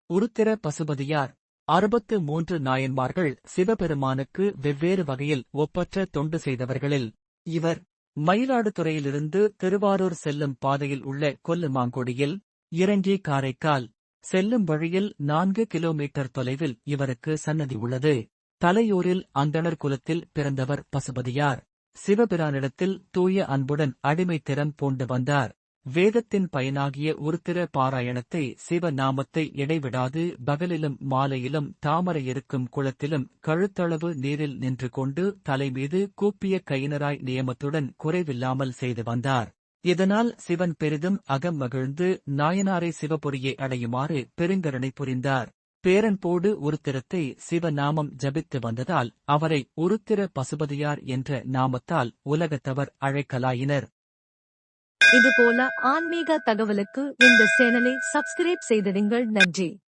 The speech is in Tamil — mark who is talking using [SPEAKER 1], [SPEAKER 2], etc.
[SPEAKER 1] உருத்திர பசுபதியார் 63 நாயன்மார்கள் சிவபெருமானுக்கு வெவ்வேறு வகையில் ஒப்பற்ற தொண்டு செய்தவர்களில் இவர். மயிலாடுதுறையிலிருந்து திருவாரூர் செல்லும் பாதையில் உள்ள கொல்லுமாங்குடியில் இறங்கி காரைக்கால் செல்லும் வழியில் 4 கிலோமீட்டர் தொலைவில் இவருக்கு சன்னதி உள்ளது. தலையூரில் அந்தணர் குலத்தில் பிறந்தவர் பசுபதியார். சிவபிரானிடத்தில் தூய அன்புடன் அடிமைத்திறம் பூண்டு வந்தார். வேதத்தின் பயனாகிய உருத்திர பாராயணத்தை சிவநாமத்தை இடைவிடாது பகலிலும் மாலையிலும் தாமரை இருக்கும் குளத்திலும் கழுத்தளவு நீரில் நின்று கொண்டு தலைமீது கூப்பிய கையினராய் நியமத்துடன் குறைவில்லாமல் செய்து வந்தார். இதனால் சிவன் பெரிதும் அகம் மகிழ்ந்து நாயனாரை சிவபுரியை அடையுமாறு பெருங்கருணை புரிந்தார். பேரன்போடு உருத்திரத்தை சிவநாமம் ஜபித்து வந்ததால் அவரை உருத்திர பசுபதியார் என்ற நாமத்தால் உலகத்தவர் அழைக்கலாயினர்.
[SPEAKER 2] இதுபோல ஆன்மீக தகவலுக்கு இந்த சேனலை சப்ஸ்கிரைப் செய்திடுங்கள். நன்றி.